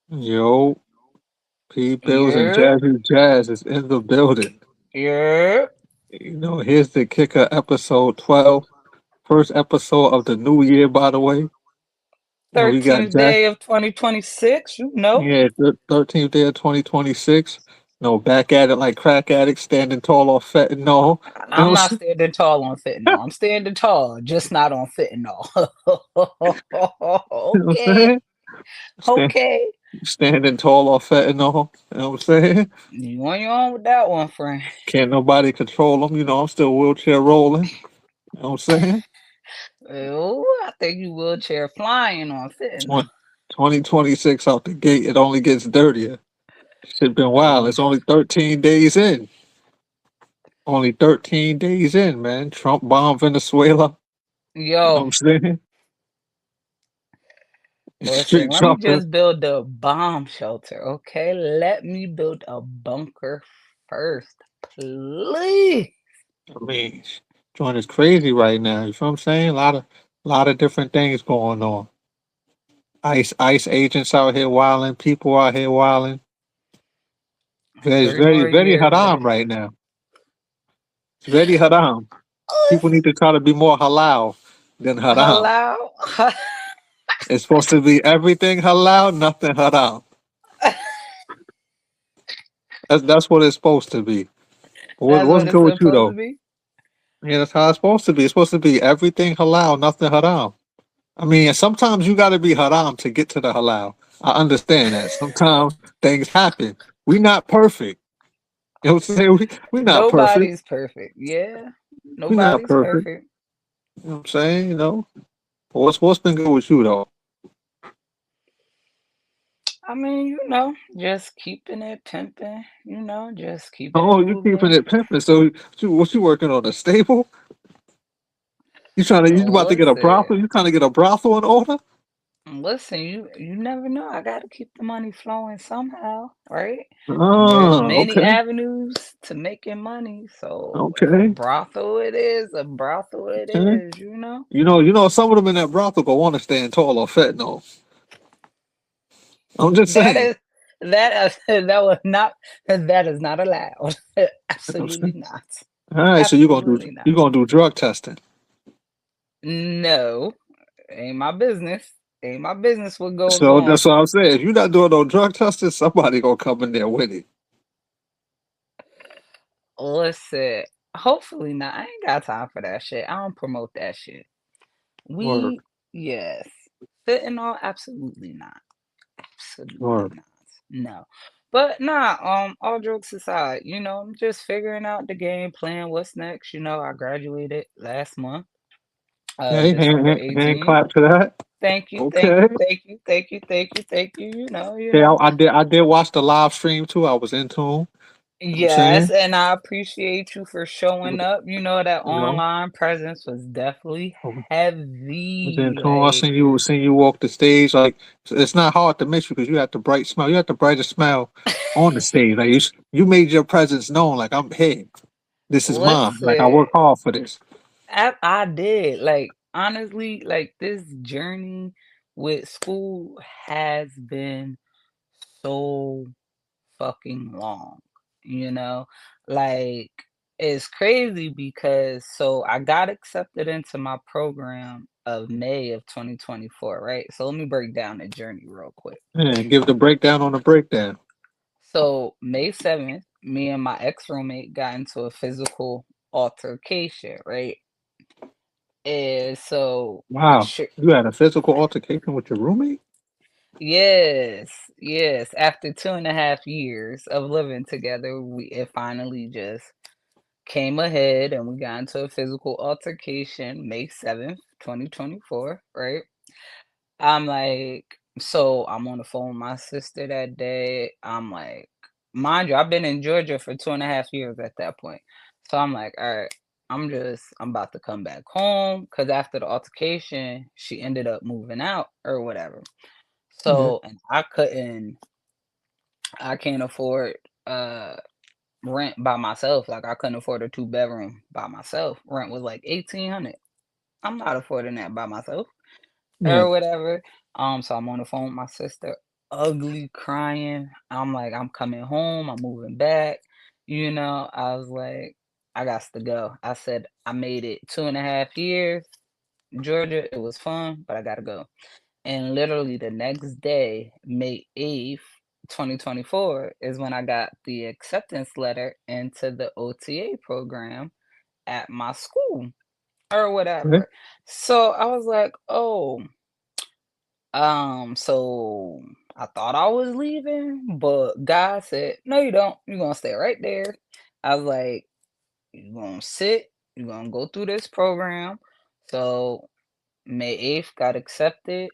Yo, P Bills and Yep, Jazzy Jazz is in the building. yep. Here's the kicker, episode 12. First episode of the new year, by the way. We got 13th Jazz. day of 2026, you know. Yeah, 13th day of 2026. Back at it like crack addicts, standing tall off fentanyl. You know I'm what not I'm standing tall on fentanyl. I'm standing tall, just not on fentanyl. you know what I'm Okay, saying? Stand, okay. standing tall off fentanyl. You know what I'm saying? You on your own with that one, friend. Can't nobody control them. I'm still wheelchair rolling. You know what I'm saying? Oh, I think you wheelchair flying on fentanyl. 2026 out the gate, it only gets dirtier. Shit been wild. Oh, It's only 13 days in. Only 13 days in, man. Trump bombed Venezuela. You know what yo, I'm saying? listen, Street let me jumping. just build a bomb shelter, okay? Let me build a bunker first, please. I mean, joint is crazy right now. You feel what I'm saying? A lot of different things going on. ICE agents out here wilding, people out here wilding. It's 30 very, more very years of haram right now. It's very haram. People need to try to be more halal than haram. hello. It's supposed to be everything halal, nothing haram. That's what it's supposed to be. But That's what's what good it's with you supposed to though? be. Yeah, that's how it's supposed to be. It's supposed to be everything halal, nothing haram. I mean, sometimes you got to be haram to get to the halal. I understand that. Sometimes things happen. We not perfect. You know what I'm saying? We not perfect. Nobody's perfect. Yeah, We not nobody's perfect. perfect. You know what I'm saying? What's been good with you though? I mean, just keeping it pimping, just keeping it Oh, you keeping moving. it pimping. So what you working on, a stable? You about to get a Listen, brothel? You trying to get a brothel in order? listen, you never know. I gotta keep the money flowing somehow, right? And there's Oh, many okay, avenues to making money. So if a okay, brothel it is, a brothel it okay. is. Some of them in that brothel go want to stand tall or fentanyl. I'm just That saying. is that was not that is not allowed. You know what I'm Absolutely saying? not. All right, so Absolutely not. you gonna do drug testing. No, ain't my business. Ain't my business what goes So on. that's what I'm saying. If you're not doing no drug testing, somebody gonna come in there with it. Listen, hopefully not. I ain't got time for that shit. I don't promote that shit. Word, We yes. Fentanyl, absolutely not. Absolutely word. not. No. But nah, all jokes aside, I'm just figuring out the game plan, what's next. I graduated last month, Okay, December hand 18th. clap to that. Thank you, thank Okay. you, thank you, thank you, thank you, thank you. You Yeah, know. I did watch the live stream too. I was in tune. You know what I'm Yes, saying? and I appreciate you for showing You up. That know, online presence was definitely I was in heavy. tune. I seen you walk the stage. Like it's not hard to miss you because you had the bright smile. You had the brightest smile on the stage. Like you made your presence known. Like I'm here. This is mine. Like I Listen, work hard for this. I did. Like, honestly, like this journey with school has been so fucking long, you know? Like, it's crazy because I got accepted into my program of May of 2024, right? So let me break down the journey real quick. Yeah, give the breakdown on the breakdown. So May 7th, me and my ex roommate got into a physical altercation, right? And so Wow. sure, You had a physical altercation with your roommate? yes, yes. After 2.5 years of living together, it finally just came ahead and we got into a physical altercation May 7th, 2024, right? I'm like, so I'm on the phone with my sister that day. I'm like, mind you, I've been in Georgia for 2.5 years at that point. So I'm like, all right, I'm about to come back home because after the altercation, she ended up moving out or whatever. Yeah. So, and I can't afford rent by myself. Like I couldn't afford a two-bedroom by myself. Rent was like 1,800. I'm not affording that by myself Yeah. or whatever. So I'm on the phone with my sister. ugly crying. I'm like, I'm coming home, I'm moving back. I was like, I got to go. I said, I made it 2.5 years. Georgia, it was fun, but I gotta go. And literally the next day, May 8th, 2024, is when I got the acceptance letter into the OTA program at my school or Okay. whatever. So I was like, oh, so I thought I was leaving, but God said, no, you don't. You're gonna stay right there. I was like, you're gonna sit, you're gonna go through this program. So May 8th got accepted.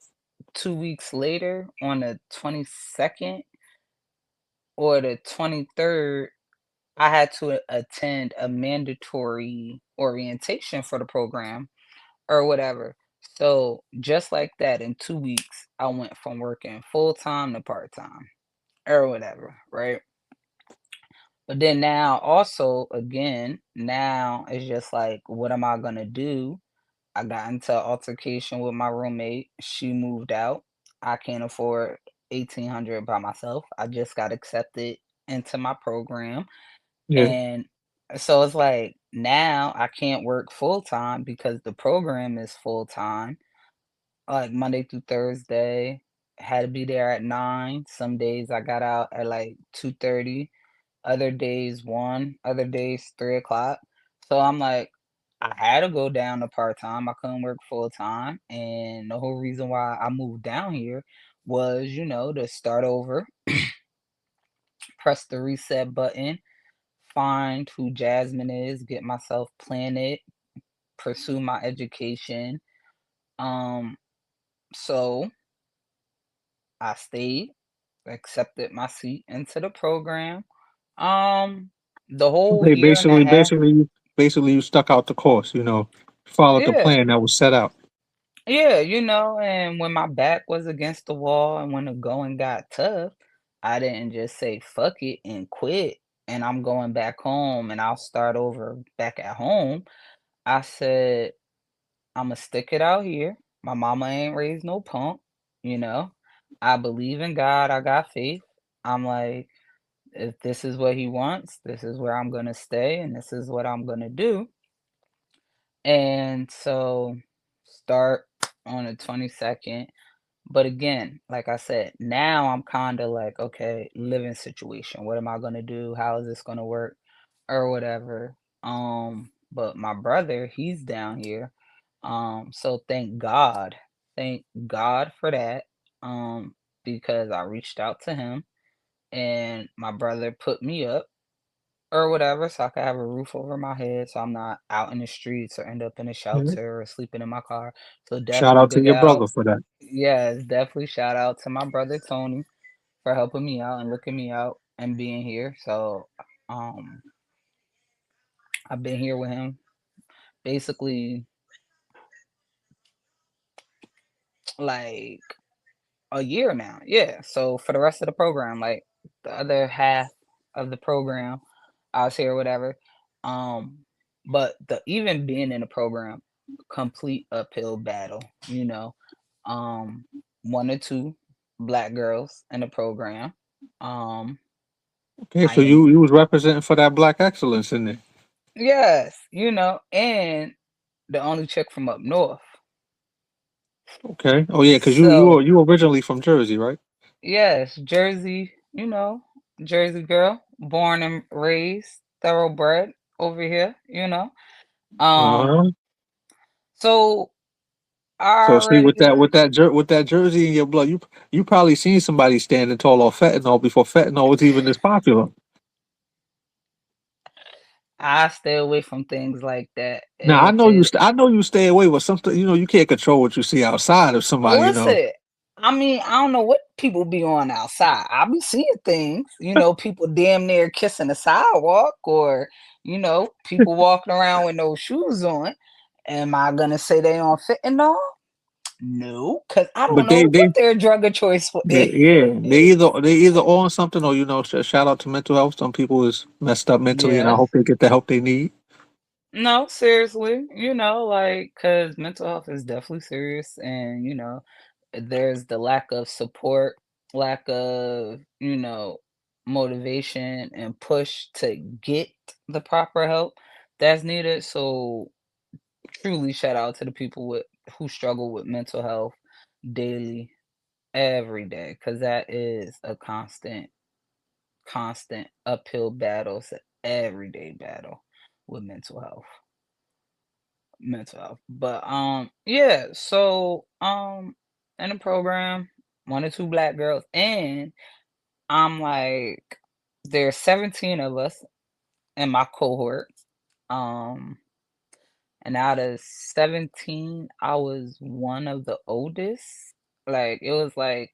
2 weeks later, on the 22nd or the 23rd, I had to attend a mandatory orientation for the program or whatever. So just like that, in 2 weeks, I went from working full time to part time or whatever, right? But then now, also, again, now it's just like, what am I gonna do? I got into an altercation with my roommate. She moved out. I can't afford 1,800 by myself. I just got accepted into my program. Yeah. And so it's like now I can't work full time because the program is full time, like Monday through Thursday. Had to be there at 9. Some days I got out at like 2:30, other days 1, other days 3 o'clock. So I'm like, I had to go down to part time. I couldn't work full time. And the whole reason why I moved down here was, to start over, press the reset button, find who Jasmine is, get myself planted, pursue my education. Um, so I stayed, accepted my seat into the program. Um, the whole They year and a half. basically you stuck out the course. Followed the Yeah, plan that was set out. yeah, and when my back was against the wall and when the going got tough, I didn't just say fuck it and quit and I'm going back home and I'll start over back at home. I said, I'ma stick it out here. My mama ain't raised no punk, you know. I believe in God, I got faith. I'm like, if this is what he wants, this is where I'm gonna stay and this is what I'm gonna do. And so start on the 22nd. But again, like I said, now I'm kind of like, okay, living situation. What am I gonna do? How is this gonna work? Or whatever. But my brother, he's down here. So thank God. Thank God for that. Because I reached out to him and my brother put me up or whatever, so I could have a roof over my head, so I'm not out in the streets or end up in a Yeah. shelter or sleeping in my car. So Shout definitely out to big your out. brother for that. Yes, definitely shout out to my brother Tony for helping me out and looking me out and being here. So um I've been here with him basically like a year now. Yeah. So for the rest of the program, like the other half of the program, I was here, whatever. Um, but the even being in the program, complete uphill battle, you know. Um, one or two black girls in the program. Um, Okay, I so am you was representing for that black excellence in there. yes, and the only chick from up north. Okay. Oh yeah, because So you originally from Jersey, right? yes, Jersey, Jersey girl, born and raised, thoroughbred over here. Um, Uh-huh. so I So see, already with that jersey in your blood, you probably seen somebody standing tall off fentanyl before fentanyl was even this popular. I stay away from things like that. Now If it I know you stay away with something. You can't control what you see outside of somebody. listen, I mean, I don't know what people be on outside. I be seeing things, people damn near kissing the sidewalk or, people walking around with no shoes on. Am I gonna say they on fentanyl? No, because I don't But know what their drug of choice they either on something or shout out to mental health. Some people is messed up mentally, and I Yes. hope they get the help they need. No, seriously, like, because mental health is definitely serious, and there's the lack of support. lack of, motivation and push to get the proper help that's needed. So truly shout out to the people who struggle with mental health daily, every day, because that is a constant uphill battle. It's an everyday battle with mental health. But yeah, so in the program, one or two black girls, and I'm like, there's 17 of us in my cohort. Um, and out of 17, I was one of the oldest. Like it was like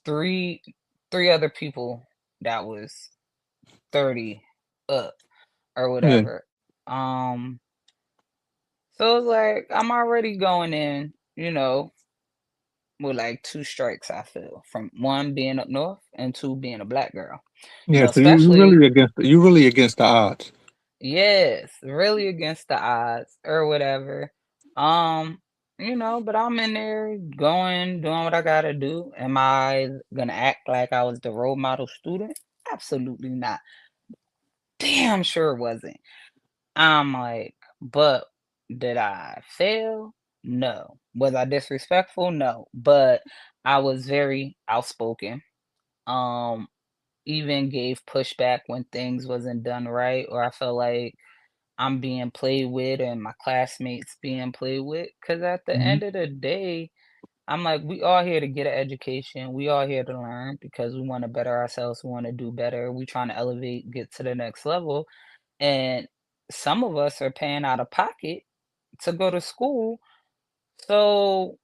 three three other people that was 30 up or Yeah. whatever. Um, so it's like I'm already going in, with like two strikes, I feel, from one being up north and two being a black girl. Yeah. So you Especially, really against the odds. yes, really against the odds or whatever. Um, but I'm in there doing what I gotta do. Am I gonna act like I was the role model student? Absolutely not. Damn sure wasn't. I'm like, but did I fail? No. Was I disrespectful? No. But I was very outspoken. Um, Even gave pushback when things wasn't done right, or I felt like I'm being played with and my classmates being played with. Cause at the Mhm. end of the day, I'm like, we all here to get an education. We all here to learn because we want to better ourselves. We want to do better. We trying to elevate, get to the next level. And some of us are paying out of pocket to go to school. So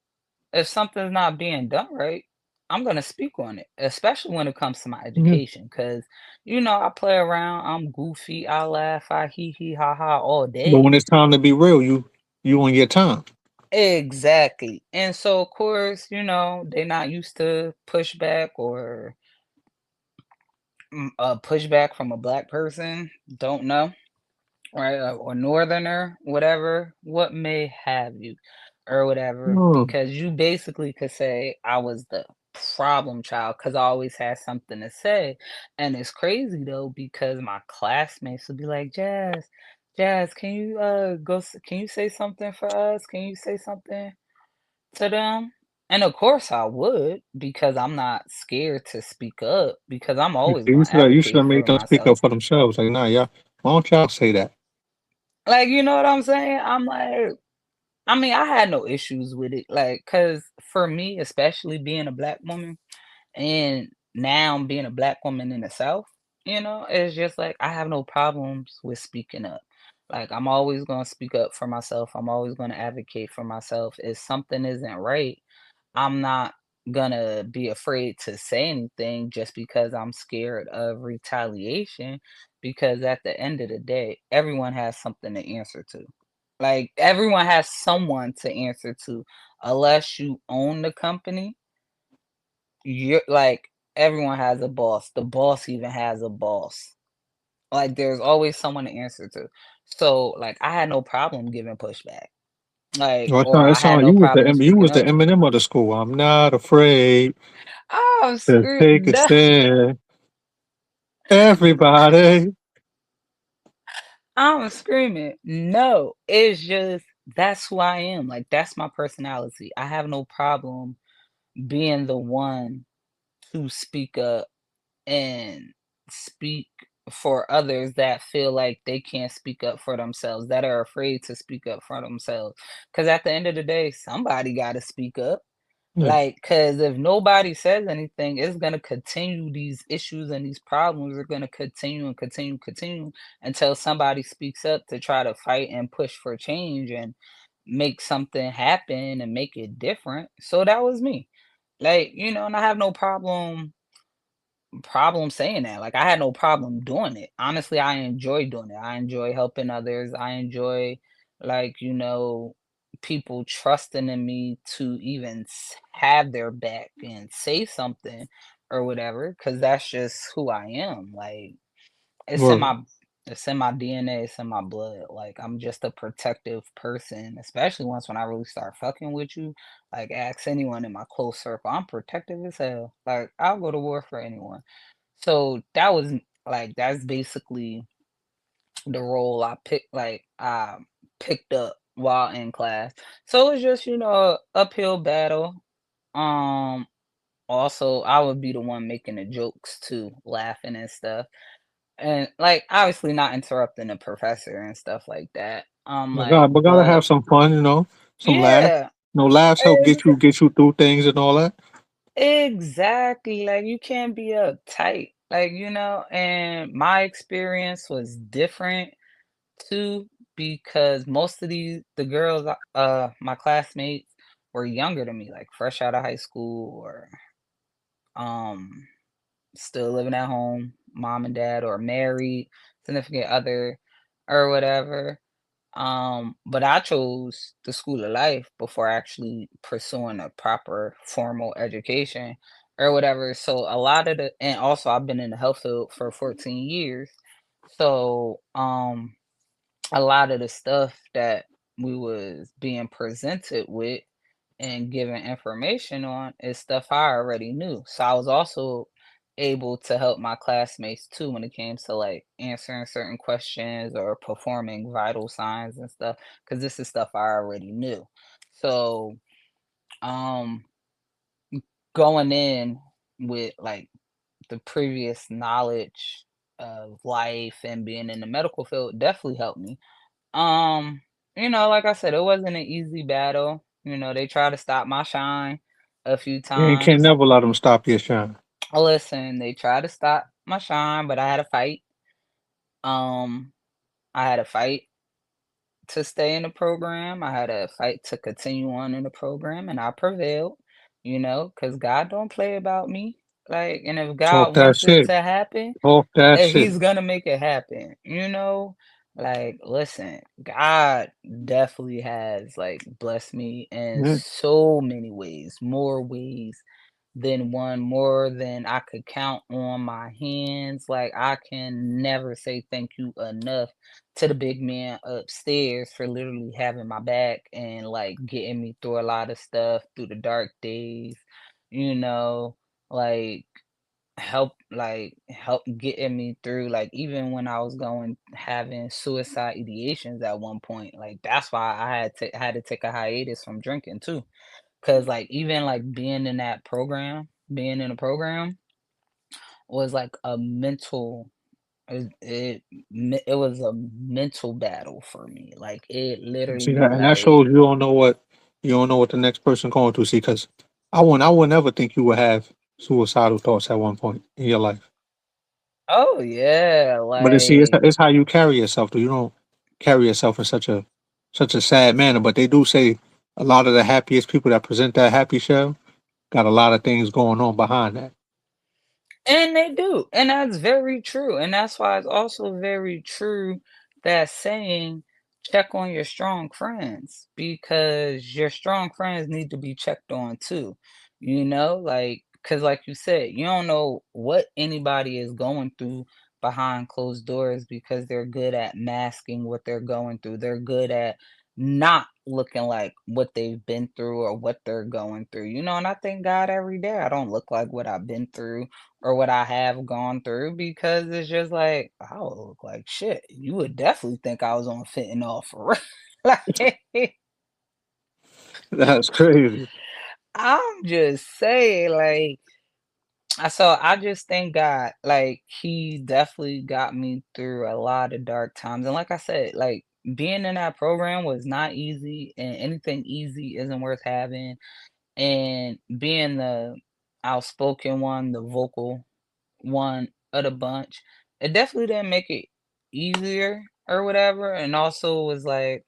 if something's not being done right, I'm gonna speak on it, especially when it comes to my Yeah. education. Cause I play around, I'm goofy, I laugh, I hee hee ha ha all But when day. it's time to be real, you on your time. Exactly. And so of course, they're not used to pushback or pushback from a black person. Don't know. Right, or northerner, whatever, what may have you, or whatever, Mm. because you basically could say I was the problem child because I always had something to say. And it's crazy though, because my classmates would be like, Jazz, can you can you say something for us? Can you say something to them? And of course I would, because I'm not scared to speak up, because I'm Yeah, always you going to should advocate have made for them speak up myself. for themselves. Like, nah, y'all, why don't y'all say that? Like, you know what I'm saying? I'm like, I mean, I had no issues with it, like, cause for me, especially being a black woman, and now being a black woman in the South, it's just like I have no problems with speaking up. Like, I'm always gonna speak up for myself. I'm always gonna advocate for myself. If something isn't right, I'm not gonna be afraid to say anything just because I'm scared of retaliation. Because at the end of the day, everyone has something to answer to. Like, everyone has someone to answer to. Unless you own the company, you're like, everyone has a boss. The boss even has a boss. Like, there's always someone to answer to. So, like, I had no problem giving pushback. Like, Well, or it I had sound no problem you speaking was the up. Eminem of the school. I'm not afraid Oh, to screw take a no. stand. Everybody. I'm screaming. No, it's just that's who I am. Like, that's my personality. I have no problem being the one to speak up and speak for others that feel like they can't speak up for themselves, that are afraid to speak up for themselves. Because at the end of the day, somebody got to speak up. Yeah. Like, cause if nobody says anything, it's gonna continue. These issues and these problems are gonna continue and continue until somebody speaks up to try to fight and push for change and make something happen and make it different. So that was me. Like, and I have no problem saying that. Like, I had no problem doing it. Honestly, I enjoy doing it. I enjoy helping others. I enjoy, like, people trusting in me to even have their back and say something or whatever, because that's just who I am. Like, it's in Word. my It's in my DNA, it's in my blood. Like I'm just a protective person, especially once when I really start fucking with you. Like ask anyone in my close circle. I'm protective as hell. Like I'll go to war for anyone. So that was like that's basically the role I picked up while in class. So it's just, a uphill battle. Um Also I would be the one making the jokes too, laughing and stuff. And like obviously not interrupting the professor and stuff like that. But gotta But have some fun, some laughs. yeah, Laughs help ex- get you through things and all that. exactly. Like you can't be uptight. And my experience was different too because most of the girls my classmates were younger than me, like fresh out of high school or um still living at home, mom and dad, or married, significant other, or whatever. But I chose the school of life before actually pursuing a proper formal education or whatever. So a lot of and also I've been in the health field for 14 years. So a lot of the stuff that we was being presented with and given information on is stuff I already knew. So I was also able to help my classmates too when it came to like answering certain questions or performing vital signs and stuff because this is stuff I already knew. So um going in with like the previous knowledge of life and being in the medical field definitely helped me. um, like I said, it wasn't an easy battle. They tried to stop my shine a few You ain't can't times. never let them stop your shine. Listen, they tried to stop my shine, but I had a fight. Um, I had a fight to stay in the program. I had a fight to continue on in the program, and I prevailed. Because God don't play about me. Like, and if Talk God that wants it shit. to happen, Talk that shit. he's gonna make it happen. Like, listen, God definitely has like blessed me in Yeah. so many ways, more ways than one, more than I could count on my hands. Like, I can never say thank you enough to the big man upstairs for literally having my back and like getting me through a lot of stuff through the dark days, you know, like help getting me through, like even when I was going having suicide ideations at one point. Like that's why I had to take a hiatus from drinking too, because like even like being in a program was like a mental it was a mental battle for me. Like it See literally that, and that like shows you don't know what the next person going to see. Because I would never think you would have suicidal thoughts at one point in your life. oh yeah, But like it's how you carry yourself. Though you don't carry yourself in such a sad manner. But they do say a lot of the happiest people that present that happy show got a lot of things going on behind that. and they do, and that's very true, and that's why it's also very true that saying, "Check on your strong friends," because your strong friends need to be checked on too, because like you said, you don't know what anybody is going through behind closed doors because they're good at masking what they're going through. They're good at not looking like what they've been through or what they're going through, and I thank God every day I don't look like what I've been through or what I have gone through because it's just like, I would look like shit. You would definitely think I was on fentanyl for real. Like, That's crazy. I'm just saying, like, I just thank God, like, he definitely got me through a lot of dark times. And like I said, like, being in that program was not easy, and anything easy isn't worth having. And being the outspoken one, the vocal one of the bunch. It definitely didn't make it easier or whatever. And also was like,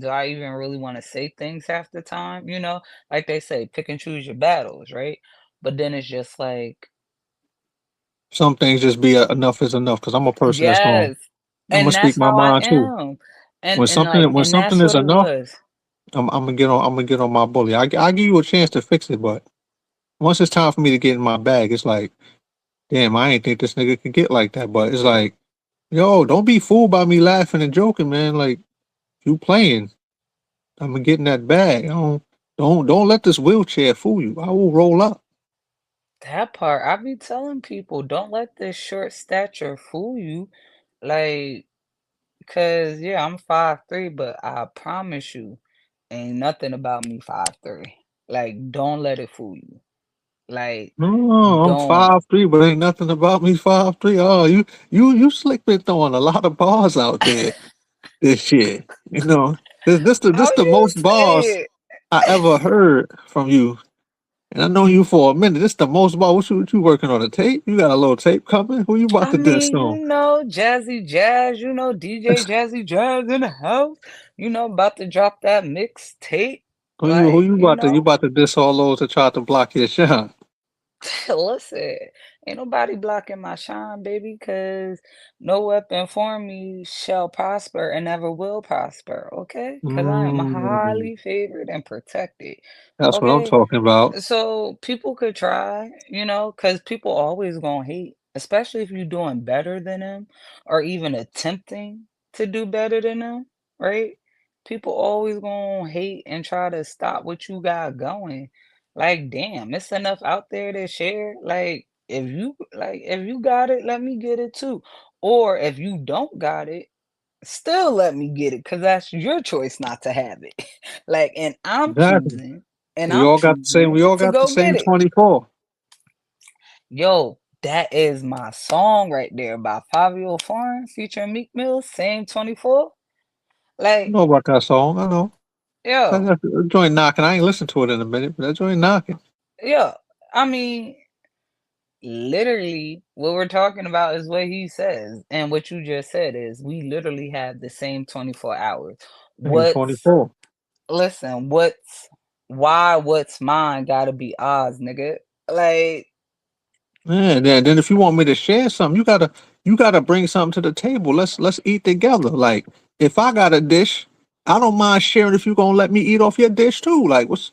do I even really want to say things half the time? Like they say, pick and choose your battles, right? But then it's just like, Some things just be enough is enough. Because I'm a person that's going. yes. I'm gonna And speak that's my how I mind too. am. And When something that's is what it enough, was. I'm gonna get on my bully. I give you a chance to fix it, but once it's time for me to get in my bag, it's like, damn, I ain't think this nigga could get like that. But it's like Yo, don't be fooled by me laughing and joking, man. Like you playing. I'm gonna get in that bag. Don't let this wheelchair fool you. I will roll up. That part, I be telling people, don't let this short stature fool you. Like, cause yeah, I'm 5'3", but I promise you, ain't nothing about me 5'3". Like, don't let it fool you. Like, No, I'm don't. 5'3", but ain't nothing about me 5'3". Oh, you slick been throwing a lot of bars out there this year. You know, How this the you most bars say I it? ever heard from you. And I know you for a minute. This the most ball. What you working on a tape? You got a little tape coming? Who you about I to diss mean, on? Jazzy Jazz, DJ Jazzy Jazz in the house, about to drop that mixtape. Who Like, you about to diss all those that try to block your shine? listen, ain't nobody blocking my shine, baby, because no weapon formed me shall prosper and never will prosper, okay? Because I am Mm, highly favored and protected, that's what I'm okay? talking about. So people could try, because people always gonna hate, especially if you're doing better than them or even attempting to do better than them, right? People always gonna hate and try to stop what you got going. Like, damn, it's enough out there to share. If you got it, let me get it too. Or if you don't got it, still let me get it, because that's your choice not to have it. Like, Exactly. and I'm We choosing all to got the go get same it. 24. Yo, that is my song right there by Fabio Foreign featuring Meek Mill, same 24. I Like, know about that song. I know. yo, That joint knocking. I ain't listened to it in a minute, but that joint knocking. yo, I mean, literally, what we're talking about is what he says. And what you just said is we literally have the same 24 hours. Same What's, 24. listen, what's mine gotta be Oz, nigga. Like, Yeah, and then if you want me to share something, you gotta bring something to the table. Let's eat together. Like if I got a dish, I don't mind sharing if you gonna let me eat off your dish too. Like what's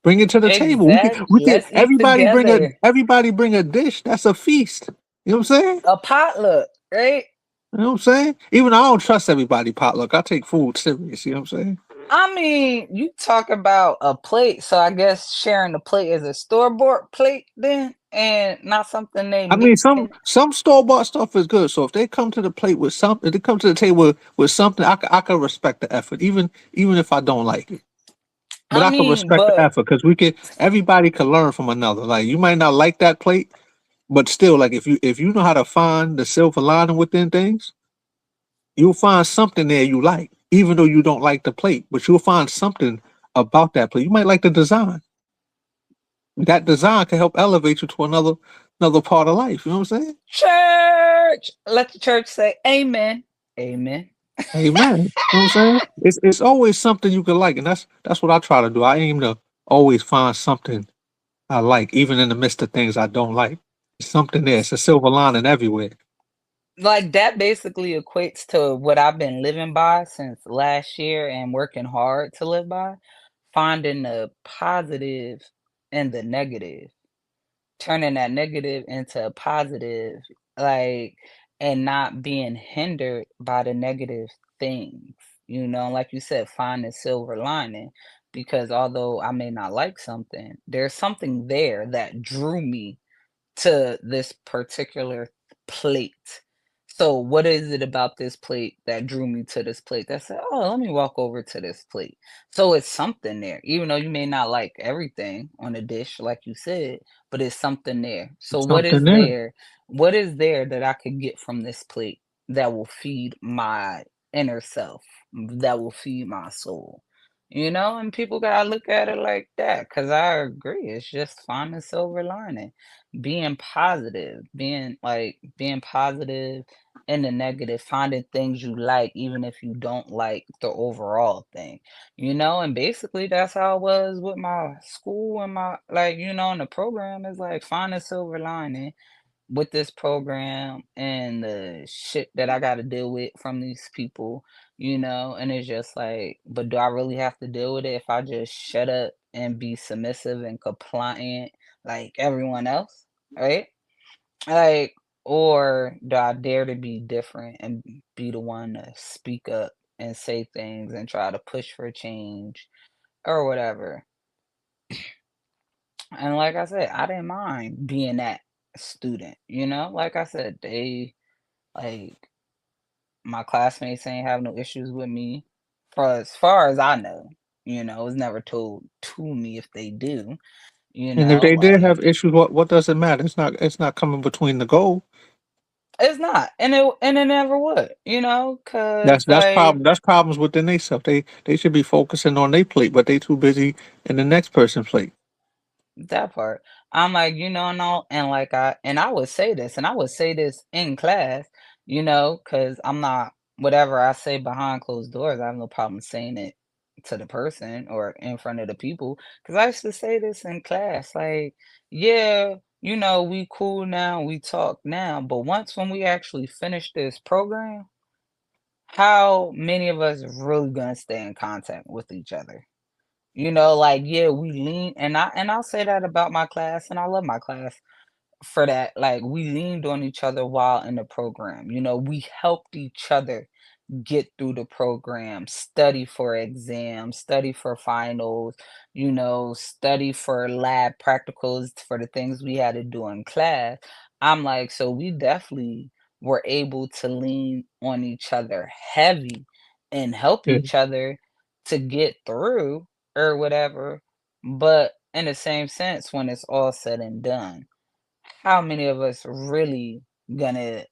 bring it to the table. We exactly. can Let's eat together. everybody bring a dish. That's a feast. You know what I'm saying? A potluck, right? You know what I'm saying? Even though I don't trust everybody potluck. I take food serious. You know what I'm saying? I mean, you talk about a plate, so I guess sharing the plate is a store-bought plate then, and not something they I make. mean, some store bought stuff is good. So if they come to the plate with something, if they come to the table with something, I can respect the effort, even if I don't like it. But I I can mean, respect the but effort because everybody can learn from another. Like you might not like that plate, but still, like if you know how to find the silver lining within things, you'll find something there you like, even though you don't like the plate. But you'll find something about that plate. You might like the design. That design can help elevate you to another part of life. You know what I'm saying? church, let the church say amen. Amen. Amen. You know what I'm saying? It's always something you can like, and that's what I try to do. I aim to always find something I like, even in the midst of things I don't like. It's something there. It's a silver lining everywhere. Like that basically equates to what I've been living by since last year and working hard to live by, finding the positive and the negative, turning that negative into a positive, like, and not being hindered by the negative things. Like you said, find the silver lining. Because although I may not like something, there's something there that drew me to this particular plate. So what is it about this plate that drew me to this plate that said, "Oh, let me walk over to this plate." So it's something there, even though you may not like everything on a dish, like you said, but it's something there. So It's something there. what is there that I could get from this plate that will feed my inner self, that will feed my soul? And people gotta look at it like that, because I agree. It's just finding silver lining, being positive in the negative, finding things you like, even if you don't like the overall thing, and basically that's how it was with my school and my, like, and the program is like find a silver lining with this program and the shit that I got to deal with from these people, and it's just like, but do I really have to deal with it if I just shut up and be submissive and compliant like everyone else, right? Like, or do I dare to be different and be the one to speak up and say things and try to push for change or whatever? And like I said, I didn't mind being that student, you know? Like I said, like my classmates ain't have no issues with me for as far as I know. It was never told to me if they do, And if they did like have issues, what does it matter? It's not coming between the goal. it's not. And it never would, That's cause that's like problem. That's problems within themselves. They should be focusing on their plate, but they too busy in the next person's plate. that part. I'm like, no, and like I would say this, and I would say this in class, because I'm not whatever I say behind closed doors, I have no problem saying it to the person or in front of the people. Because I used to say this in class, like, yeah, we cool now, we talk now, but once when we actually finish this program, how many of us really gonna stay in contact with each other? Like, yeah, we lean and I'll say that about my class, and I love my class for that. Like, we leaned on each other while in the program. We helped each other get through the program, study for exams, study for finals, study for lab practicals for the things we had to do in class. I'm like, so we definitely were able to lean on each other heavy and help Yeah. each other to get through or whatever. But in the same sense, when it's all said and done, how many of us really gonna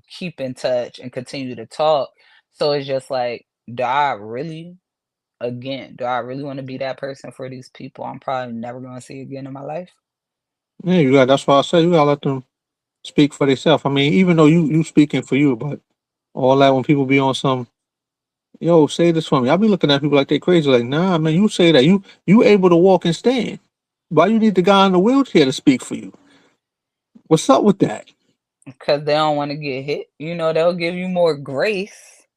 keep in touch and continue to talk? So it's just like, do I really want to be that person for these people I'm probably never going to see again in my life? Yeah, you got. That's why I say you gotta let them speak for themselves. I mean, even though you speaking for you, but all that when people be on some, yo, say this for me. I be looking at people like they crazy. Like, nah, man, you say that you able to walk and stand. Why you need the guy in the wheelchair to speak for you? What's up with that? Because they don't want to get hit. They'll give you more grace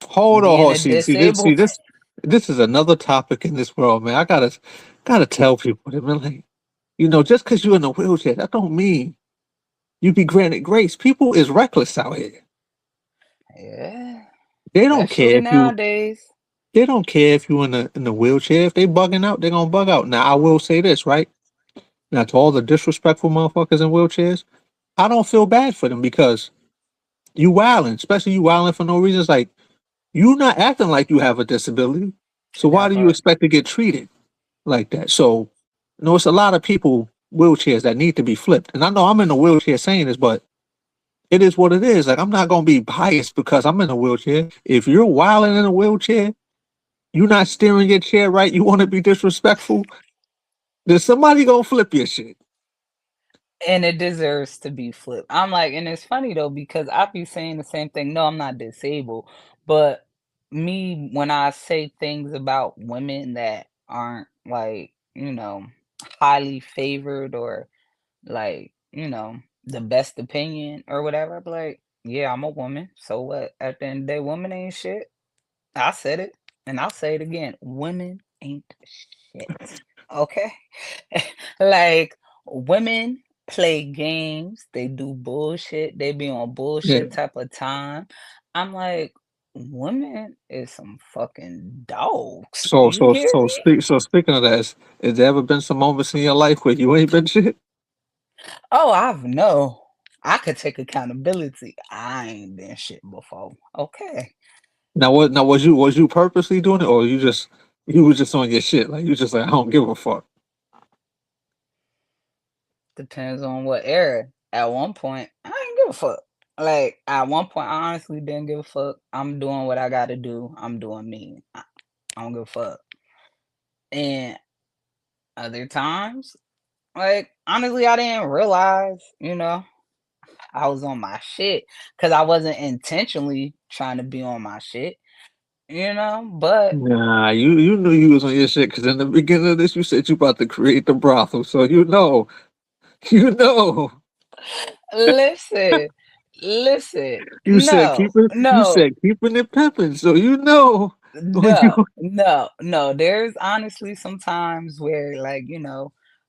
Hold on, being hold. a See this. See disabled. this. This is another topic in this world, man. I gotta tell people that, man, like, just because you're in a wheelchair, that don't mean you be granted grace. People is reckless out here. Yeah, They don't care especially if you. nowadays. They don't care if you in the wheelchair. If they bugging out, they gonna bug out. Now I will say this, right? Now to all the disrespectful motherfuckers in wheelchairs, I don't feel bad for them because you wilding, especially you wilding for no reason. It's like you not acting like you have a disability. So why That do you part. expect to get treated like that? So, it's a lot of people wheelchairs that need to be flipped. And I know I'm in a wheelchair saying this, but it is what it is. Like I'm not gonna be biased because I'm in a wheelchair. If you're wilding in a wheelchair, you're not steering your chair right. You want to be disrespectful. Then somebody gonna flip your shit. And it deserves to be flipped. I'm like, and it's funny though, because I be saying the same thing. No, I'm not disabled. But me, when I say things about women that aren't like, highly favored or like, the best opinion or whatever, I be like, yeah, I'm a woman. So what? At the end of the day, women ain't shit. I said it and I'll say it again. Women ain't shit. Okay? Like, women play games, they do bullshit, they be on Yeah. bullshit type of time. I'm like, women is some fucking dogs. So You so hear so me? speaking of that, is there ever been some moments in your life where you ain't been shit? Oh, I've no. I could take accountability. I ain't been shit before. Okay. Now was you purposely doing it or you was just on your shit? Like you just like I don't give a fuck. Depends on what era. At one point, I didn't give a fuck. Like, at one point, I honestly didn't give a fuck. I'm doing what I gotta do. I'm doing me. I don't give a fuck. And other times, like, honestly, I didn't realize, I was on my shit because I wasn't intentionally trying to be on my shit, but Nah, you knew you was on your shit because in the beginning of this you said you about to create the brothel, so you know. listen, listen, You no, said keeping it pimping, so you know when you. no. There's honestly sometimes where, like,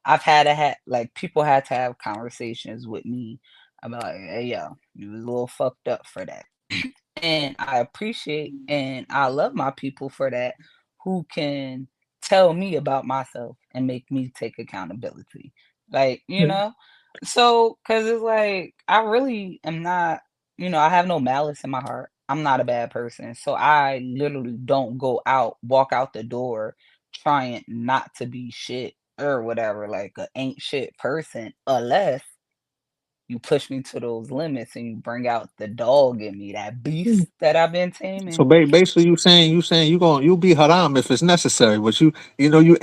I've had to have like people had to have conversations with me I'm like, hey yo, you was a little fucked up for that. And I appreciate and I love my people for that who can tell me about myself and make me take accountability. Like, you know? So, cause it's like I really am not, I have no malice in my heart. I'm not a bad person. So I literally don't go out, walk out the door trying not to be shit or whatever, like a ain't shit person, unless you push me to those limits and you bring out the dog in me, that beast that I've been So taming. basically, you saying you'll be haram if it's necessary, but you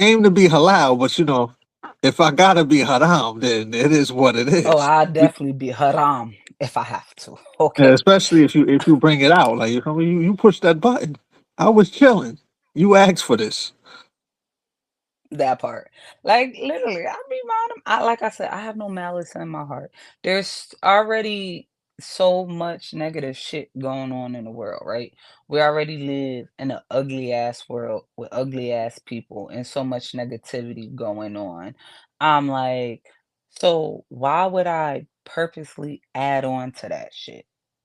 aim to be halal, but if I gotta be haram, then it is what it Oh, is. I'll definitely be haram if I have to. And Okay. especially if you bring it out, like you push that button. I was chilling. You asked for this. That part. Like, literally, I be mind like I said, I have no malice in my heart. There's already so much negative shit going on in the world, right? We already live in an ugly ass world with ugly ass people and so much negativity going on. I'm like, so why would I purposely add on to that shit?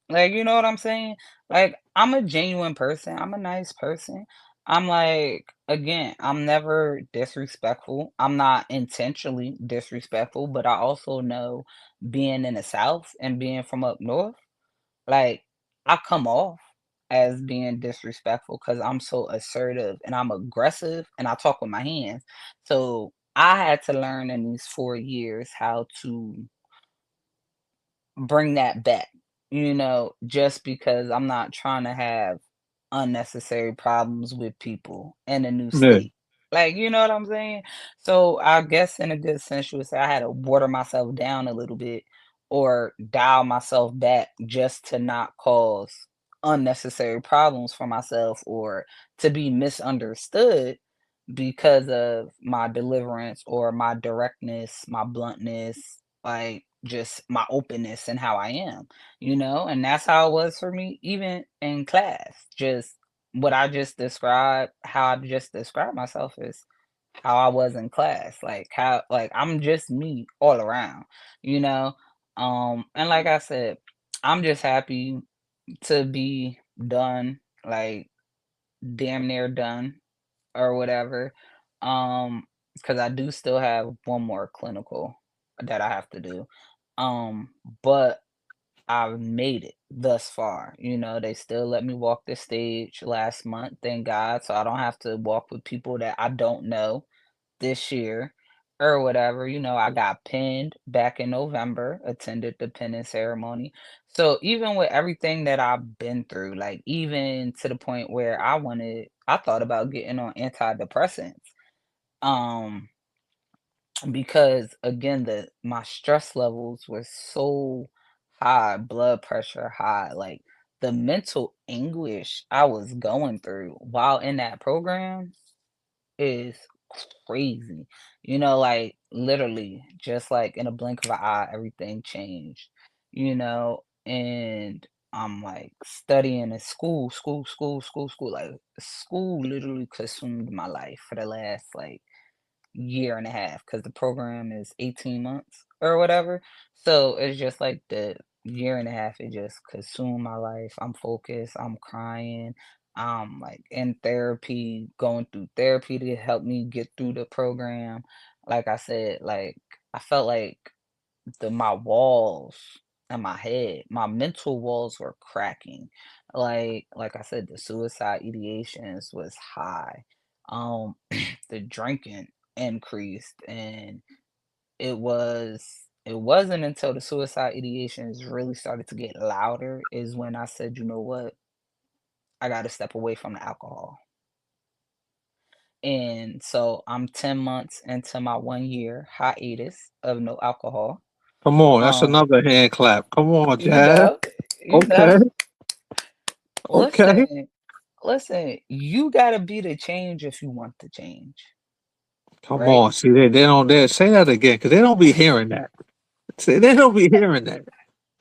Like, you know what I'm saying? Like, I'm a genuine person. I'm a nice person. I'm like, again, I'm never disrespectful. I'm not intentionally disrespectful, but I also know being in the South and being from up north, like I come off as being disrespectful because I'm so assertive and I'm aggressive and I talk with my hands. So I had to learn in these 4 years how to bring that back, just because I'm not trying to have unnecessary problems with people in a new Yeah. state. Like, you know what I'm saying? So I guess in a good sense, you would say I had to water myself down a little bit or dial myself back just to not cause unnecessary problems for myself or to be misunderstood because of my deliverance or my directness, my bluntness, like just my openness and how I am, and that's how it was for me, even in class. Just what I just described, how I just described myself is how I was in class, like how, like I'm just me all around, you know. And like I said, I'm just happy to be done, like damn near done or whatever. Because I do still have one more clinical that I have to do. Um, but I've made it thus far. They still let me walk the stage last month, thank God. So I don't have to walk with people that I don't know this year or whatever. I got pinned back in November, attended the pinning ceremony. So even with everything that I've been through, like even to the point where I thought about getting on antidepressants. Um, because again, my stress levels were so high, blood pressure high, like the mental anguish I was going through while in that program is crazy. Like literally just like in a blink of an eye, everything changed, and I'm like studying in school. Like school literally consumed my life for the last like year and a half because the program is 18 months or whatever. So it's just like the year and a half, it just consumed my life. I'm focused, I'm crying. I'm like in therapy, going through therapy to help me get through the program. Like I said, like I felt like my walls in my head, my mental walls were cracking. Like I said, the suicide ideations was high. Um the drinking increased, and it wasn't until the suicide ideations really started to get louder is when I said, you know what, I got to step away from the alcohol. And so I'm 10 months into my 1 year hiatus of no alcohol. Come on, that's um another hand clap. Come on, you Jazz. know you Okay, know okay. listen, you got to be the change if you want to change, Come right? on. See, they don't dare say that again because they don't be hearing that. See, they don't be hearing that.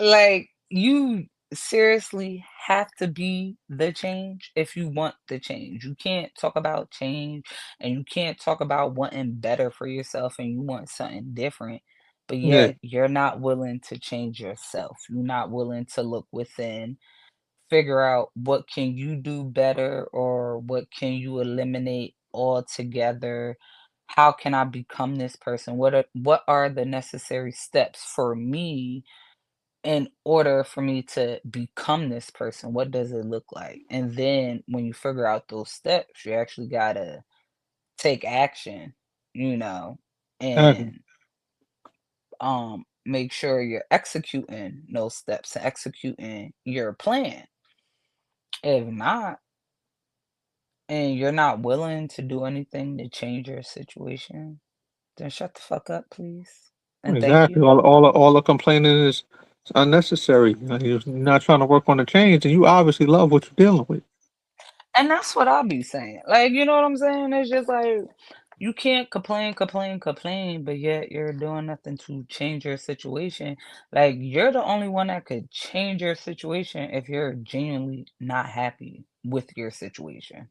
Like, you seriously have to be the change if you want the change. You can't talk about change and you can't talk about wanting better for yourself and you want something different but Yeah, yet you're not willing to change yourself. You're not willing to look within, figure out what can you do better or what can you eliminate altogether. How can I become this person? What are the necessary steps for me in order for me to become this person? What does it look like? And then when you figure out those steps, you actually gotta take action, you know, exactly. and make sure you're executing those steps and executing your plan. If not, and you're not willing to do anything to change your situation, then shut the fuck up, please. And thank Exactly. you. All the complaining is unnecessary. You're not trying to work on the change, and you obviously love what you're dealing with. And that's what I'll be saying. Like, you know what I'm saying? It's just like you can't complain, complain, complain, but yet you're doing nothing to change your situation. Like, you're the only one that could change your situation if you're genuinely not happy with your situation.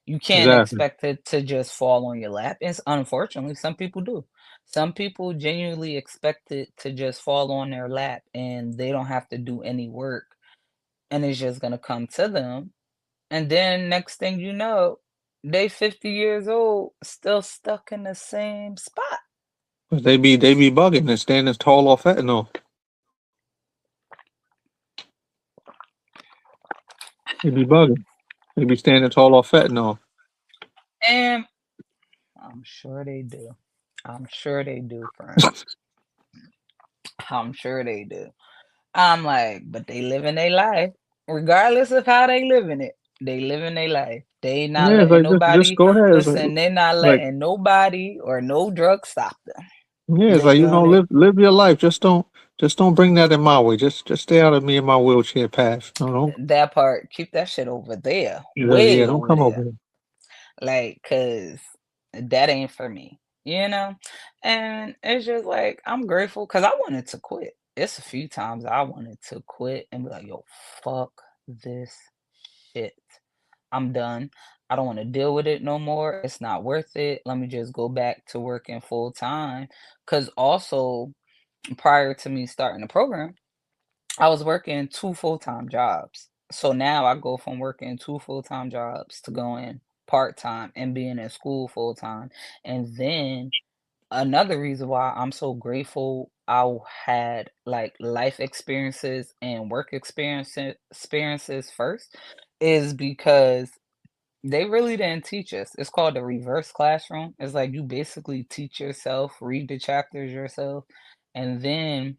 You can't Exactly. expect it to just fall on your lap. It's unfortunately some people do. Some people genuinely expect it to just fall on their lap and they don't have to do any work and it's just gonna come to them. And then next thing you know, they 50 years old, still stuck in the same spot. 'Cause they be bugging and standing tall off fentanyl. They be bugging. They be standing tall off fentanyl. And I'm sure they do. I'm sure they do, friend. I'm sure they do. I'm like, but they living their life, regardless of how they living it. They living their life. They not Yeah, it's letting like just nobody go ahead. listen. They not Like letting nobody or no drug stop them. yeah, it's They like doing it live your life. Just don't bring that in my way. Just stay out of me and my wheelchair path. No, don't that part. Keep that shit over there, yeah, way don't over come over there. here. Like, cause that ain't for me, you know? And it's just like, I'm grateful because I wanted to quit. It's a few times I wanted to quit and be like, yo, fuck this shit. I'm done. I don't want to deal with it no more. It's not worth it. Let me just go back to working full time. Cause also prior to me starting the program, I was working two full-time jobs. So now I go from working two full-time jobs to going part-time and being in school full-time. And then another reason why I'm so grateful I had like life experiences and work experiences first is because they really didn't teach us. It's called the reverse classroom. It's like you basically teach yourself, read the chapters yourself, and then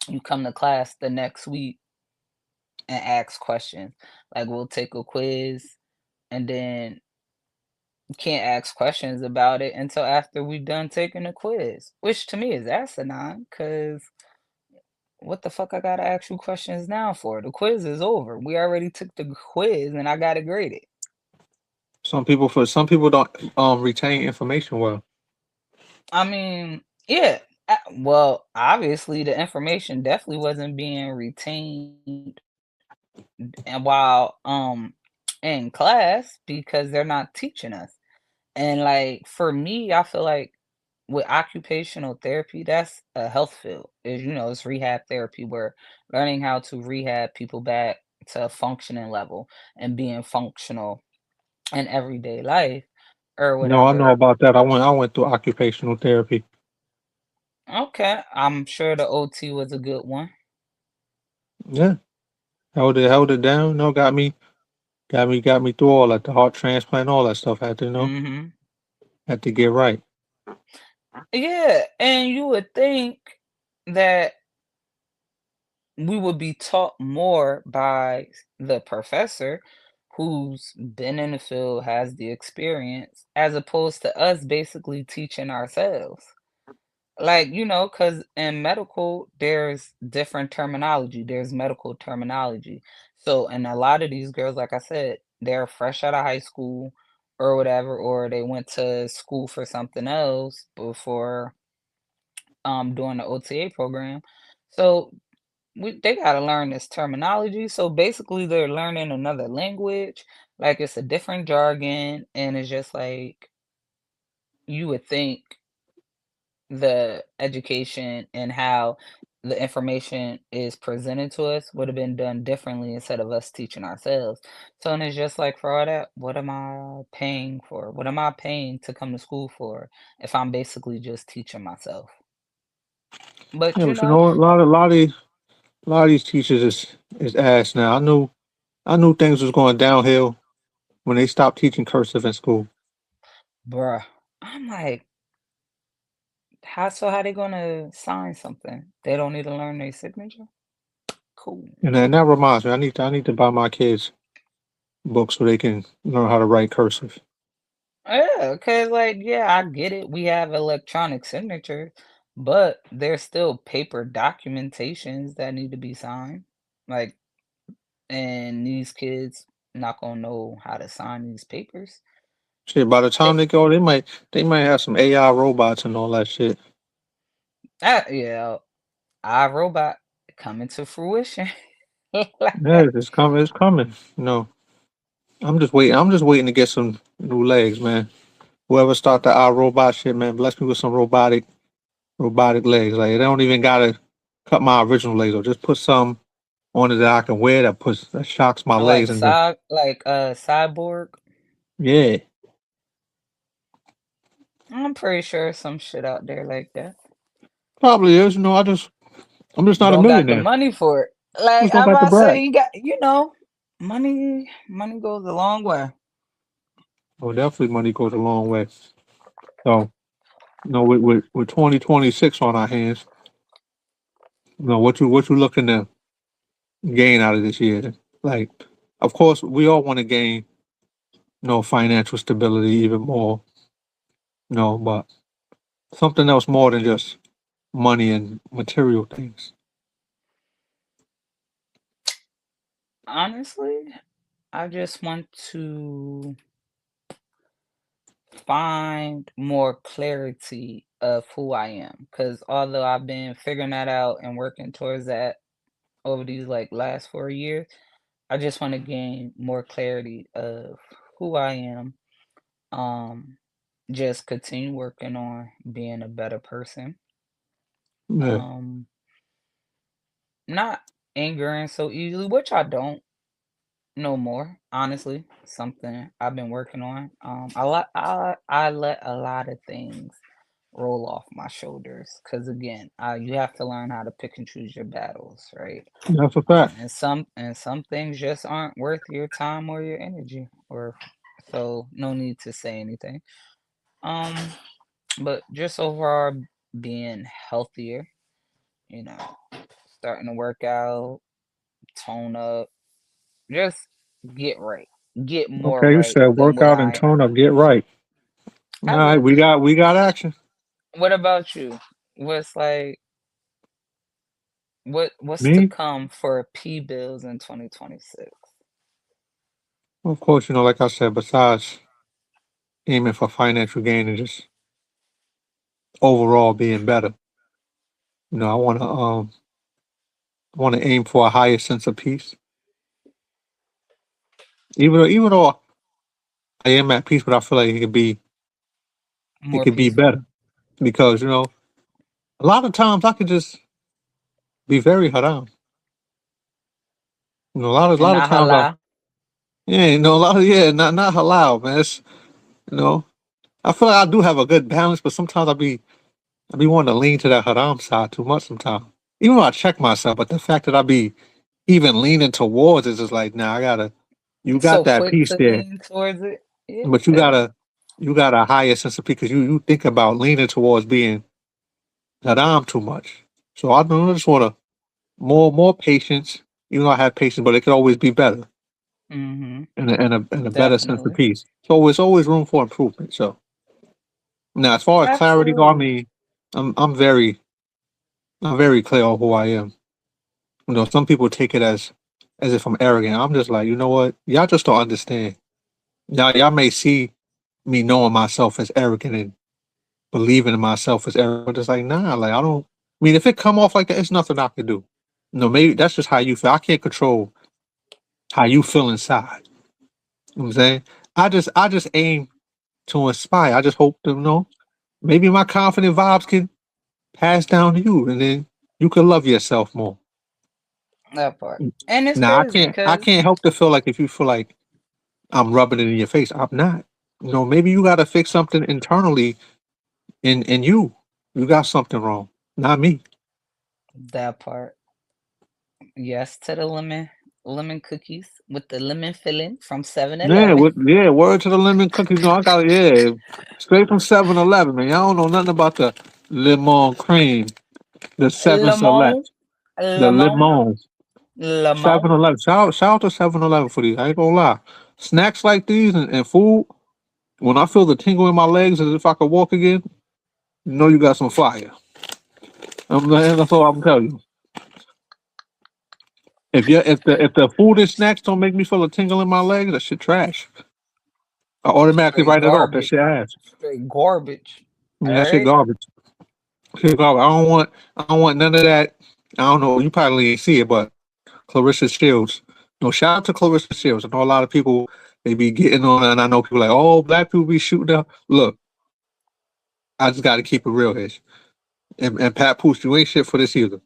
you come to class the next week and ask questions. Like we'll take a quiz and then you can't ask questions about it until after we've done taking the quiz, which to me is asinine because what the fuck I gotta ask you questions now for? The quiz is over. We already took the quiz and I got it graded. Some people don't retain information well. I mean, yeah. Well, obviously the information definitely wasn't being retained and while in class because they're not teaching us. And like for me, I feel like with occupational therapy, that's a health field. Is it's rehab therapy where learning how to rehab people back to a functioning level and being functional in everyday life or No, I know whatever. about that. I went through occupational therapy. Okay, I'm sure the OT was a good one. Yeah, held it down. No, got me through all that. The heart transplant, all that stuff. Had to Hmm. had to get right. Yeah, and you would think that we would be taught more by the professor who's been in the field, has the experience, as opposed to us basically teaching ourselves. Like, because in medical, there's different terminology, there's medical terminology. So, and a lot of these girls, like I said, they're fresh out of high school or whatever, or they went to school for something else before doing the OTA program. So they gotta learn this terminology. So basically, they're learning another language. Like it's a different jargon, and it's just like you would think. the education and how the information is presented to us would have been done differently instead of us teaching ourselves. So and it's just like for all that, what am I paying for? What am I paying to come to school for if I'm basically just teaching myself? But Yeah, you but you know, know, a lot of these teachers is ass now. I knew things was going downhill when they stopped teaching cursive in school. bruh, I'm like, how they gonna sign something? They don't need to learn their signature? Cool. And that reminds me, I need to buy my kids books so they can learn how to write cursive. Yeah, cause like, yeah, I get it. We have electronic signatures, but there's still paper documentations that need to be signed. Like, and these kids not gonna know how to sign these papers. Shit, by the time They, they go, they might have some AI robots and all that shit. yeah, iRobot coming to fruition. Yeah, it's coming. It's coming. You know, I'm just waiting. I'm just waiting to get some new legs, man. Whoever start the robot shit, man, bless me with some robotic legs. Like they don't even gotta cut my original legs or just put some on it that I can wear that shocks my legs and just Like cyborg. yeah. I'm pretty sure some shit out there like that. Probably is. You know, I'm just not a Don't got the millionaire. money for it. I Like just don't I'm like to about to say, brag. you got, money goes a long way. Well, definitely money goes a long way. So, you know, with 2026 on our hands, you know, what you looking to gain out of this year? Like, of course, we all want to gain, you know, financial stability even more, you know, but something else more than just money and material things. Honestly, I just want to find more clarity of who I am. Because although I've been figuring that out and working towards that over these like last 4 years, I just want to gain more clarity of who I am. Um, just continue working on being a better person. Yeah, Um, not angering so easily, which I don't no more. Honestly, something I've been working on. I let a lot of things roll off my shoulders because again, you have to learn how to pick and choose your battles, right? that's a fact. And some things just aren't worth your time or your energy, or so no need to say anything. Um, but just overall being healthier, you know, starting to work out, tone up, just get right, get more Okay, you right said than work what out and I tone up, get right. All I right, will. we got action. What about you? What's like what's to Me, come for P bills in 2026? of course, you know, like I said, besides aiming for financial gain and just overall being better, you know, I want to aim for a higher sense of peace. Even though I am at peace, but I feel like it More could be peaceful better because you know a lot of times I could just be very haram. You know, a and lot of not times I halal. yeah, you know, a lot of yeah, not halal, man. It's you know, I feel like I do have a good balance, but sometimes I be wanting to lean to that haram side too much. Sometimes, even though I check myself, but the fact that I be even leaning towards it is just like, nah, I gotta. You got So that quick piece to there, lean towards it. but Yeah. you got a higher sense of peace because you think about leaning towards being haram too much. So I don't know, I just want to more patience. Even though I have patience, but it could always be better Mm-hmm. and a better sense of Definitely. peace. So it's always room for improvement. So now, as far as clarity go, I Absolutely. mean, I'm very clear on who I am. You know, some people take it as if I'm arrogant. I'm just like, you know what? Y'all just don't understand. Y'all may see me knowing myself as arrogant and believing in myself as arrogant, but it's like, nah, like I don't. I mean, if it come off like that, it's nothing I can do. No, maybe that's just how you feel. I can't control how you feel inside. You know what I'm saying? I just aim to inspire. I just hope to, you know, maybe my confident vibes can pass down to you, and then you can love yourself more. That part. And it's Now crazy I because can't help to feel like if you feel like I'm rubbing it in your face, I'm not. Maybe you got to fix something internally in you. You got something wrong, not me. that part. Yes to the lemon cookies with the lemon filling from Yeah, 7-Eleven. word to the lemon cookies. No, I got it. Yeah, straight from 7-Eleven, man. Y'all don't know nothing about the lemon cream, the Seven Lemon, Select, the lemon, lemon. lemon. 7-Eleven. Shout out to 7-Eleven for these. I ain't gonna lie. Snacks like these and food. When I feel the tingle in my legs as if I could walk again, you know you got some fire. That's all I'm telling you. If the food and snacks don't make me feel a tingle in my legs, that shit trash. I automatically Straight write it off. That garbage. shit ass. Straight garbage. I mean, All that shit right. garbage. Shit garbage. I don't want none of that. I don't know. You probably ain't see it, but Clarissa Shields. No, shout out to Clarissa Shields. I know a lot of people they be getting on, and I know people like, oh, black people be shooting up. Look, I just got to keep it real here. And Pat Pooch, you ain't shit for this either.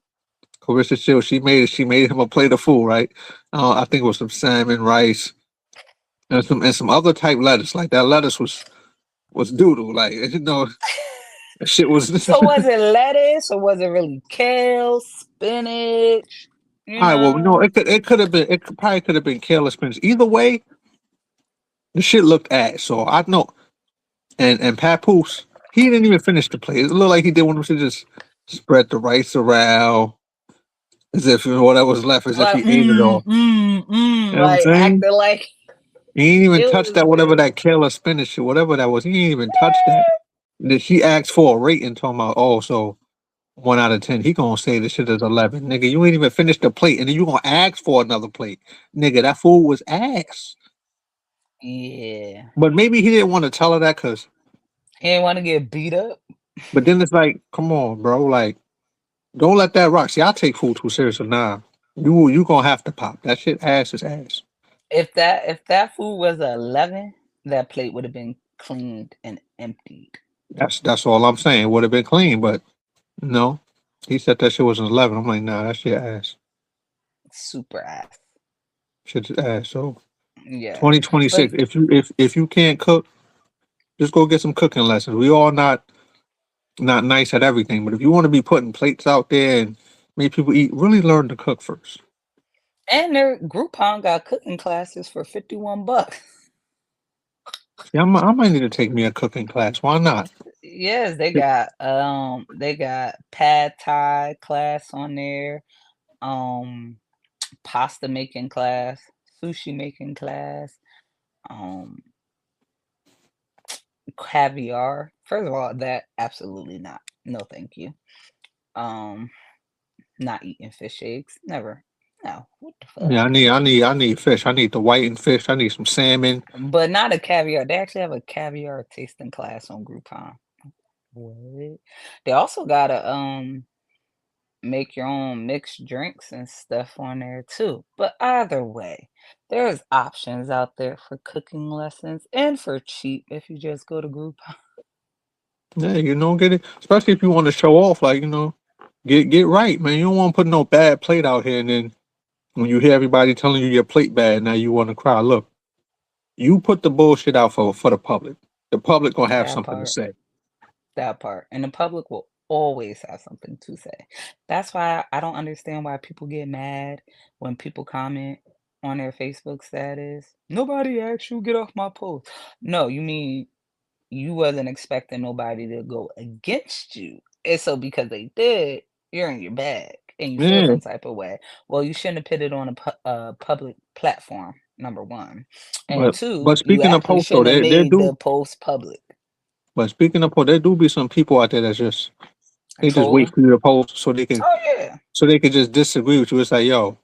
Clarissa Shields, she made it. She made him a plate of food, right? I think it was some salmon, rice, and some other type lettuce. Like that lettuce was doodle. Like that shit was. So was it lettuce or was it really kale, spinach? You All right, well, no, know? probably could have been careless spinach. Either way, the shit looked ass. So I know, and Papoose, he didn't even finish the plate. It looked like he did one of them to just spread the rice around as if whatever was left, as if Like he ate it all. You know what I'm like saying? acting like He ain't even it touched was that whatever good. that careless spinach or whatever that was. He ain't even touched that. Then she asked for a rating, talking about, oh, so 1 out of 10. He gonna say this shit is 11, nigga. You ain't even finished the plate, and then you gonna ask for another plate, nigga. That food was ass. Yeah. But maybe he didn't want to tell her that, cause. He didn't want to get beat up. But then it's like, come on, bro. Like, don't let that rock. See, I take food too seriously. Nah, you gonna have to pop that shit. Ass is ass. If that food was 11, that plate would have been cleaned and emptied. That's all I'm saying. Would have been clean, but no. He said that shit was an 11. I'm like, nah, that shit ass. Super ass. Shit's ass. So Yeah. But 2026. If you can't cook, just go get some cooking lessons. We all not nice at everything, but if you want to be putting plates out there and make people eat, really learn to cook first. and their Groupon got cooking classes for 51 bucks. See, I might need to take me a cooking class. Why not? Yes, they got pad thai class on there, um pasta making class, sushi making class, um caviar. First of all, that absolutely not. No, thank you. Um Not eating fish eggs. Never. No. What the fuck? Yeah, I need fish. I need the whitened fish. I need some salmon. But not a caviar. They actually have a caviar tasting class on Groupon. What? They also got a make your own mixed drinks and stuff on there too. But either way, there's options out there for cooking lessons and for cheap if you just go to Groupon. Yeah, get it. Especially if you want to show off, like get right, man. You don't want to put no bad plate out here, and then when you hear everybody telling you your plate bad, now you want to cry. Look, you put the bullshit out for the public. The public gonna have That something to part. say. That part. And the public will always have something to say. That's why I don't understand why people get mad when people comment on their Facebook status. Nobody asked you get off my post. No, you mean you wasn't expecting nobody to go against you. And so because they did, you're in your bag and you feel Yeah, some type of way. Well, you shouldn't have put it on a public platform, number one. And but two, you speaking of actually post though, shouldn't have there made do. the post public. But speaking of post, there do be some people out there that's just they just wait Trolling. for you to post so they can Oh yeah. just disagree with you. It's like, yo,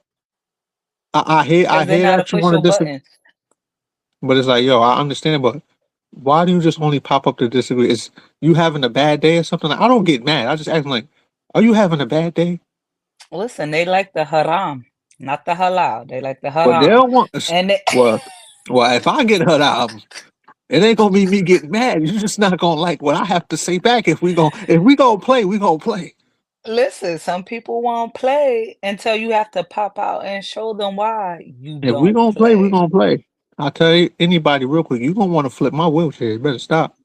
I Because they hear know how to that you push want to your disagree, buttons. but it's like, yo, I understand, but why do you just only pop up to disagree? Is you having a bad day or something? I don't get mad. I just ask like, are you having a bad day? Listen, they like the haram, not the halal. They like the But they haram. don't want. And they, Well, if I get hurt out, it ain't gonna be me getting mad. You're just not gonna like what I have to say back. If we gonna play, we gonna play. Listen, some people won't play until you have to pop out and show them why you If we don't gonna play, we play. gonna play. I tell you, anybody real quick, you gonna want to flip my wheelchair. You better stop.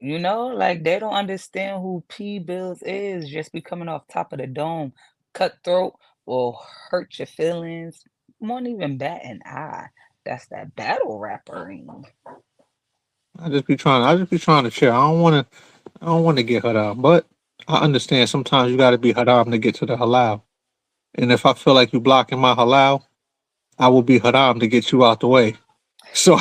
You know, like they don't understand who P Bills is. Just be coming off top of the dome. Cutthroat will hurt your feelings. Won't even bat an eye. That's that battle rappering. I just be trying to chill. I don't want to get haram, but I understand sometimes you got to be haram to get to the halal. And if I feel like you blocking my halal, I will be haram to get you out the way. So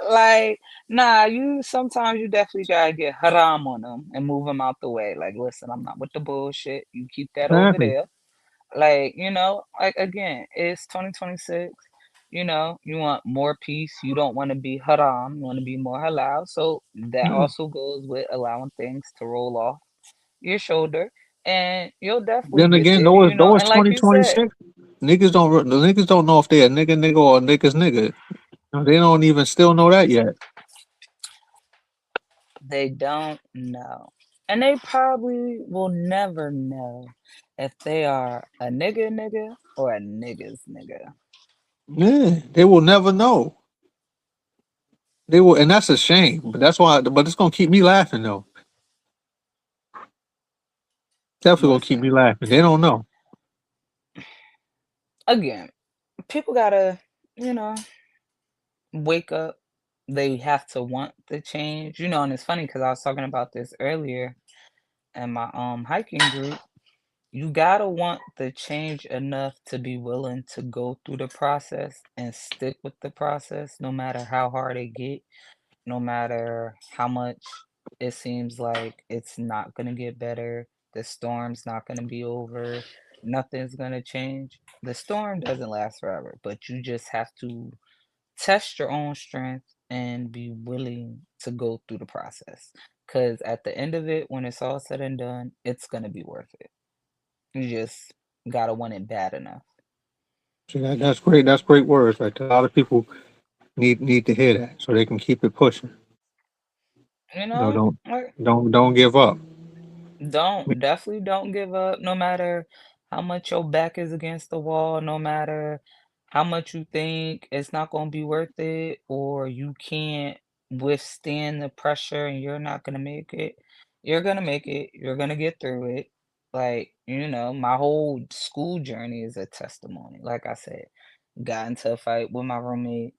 Like, nah, you sometimes you definitely gotta get haram on them and move them out the way. Like, listen, I'm not with the bullshit. You keep that over exactly, there. Like, like again, it's 2026. You want more peace. You don't want to be haram. You want to be more halal. So that yeah. also goes with allowing things to roll off your shoulder, and you'll definitely Then get again, there. though it's And like twenty you twenty said, six. The niggas don't know if they a nigga or a nigga's nigga. They don't even still know that yet. they don't know. And they probably will never know if they are a nigga or a nigga's nigga. Yeah, they will never know. They will, and that's a shame. But that's why. But it's gonna keep me laughing though. Definitely gonna keep Listen, me laughing. They don't know. again, people gotta, you know, wake up. They have to want the change. And it's funny because I was talking about this earlier in my hiking group. You gotta want the change enough to be willing to go through the process and stick with the process no matter how hard it get, no matter how much it seems like it's not gonna get better, the storm's not gonna be over, nothing's gonna change. The storm doesn't last forever, but you just have to test your own strength and be willing to go through the process. Because at the end of it, when it's all said and done, it's gonna be worth it. You just gotta want it bad enough. See, that's great. That's great words right there. A lot of people need to hear that so they can keep it pushing. You You know, know, like don't give up. definitely don't give up, no matter how much your back is against the wall, no matter how much you think it's not gonna be worth it, or you can't withstand the pressure and you're not gonna make it. You're gonna make it. You're gonna get through it. Like, my whole school journey is a testimony. Like I said, got into a fight with my roommate.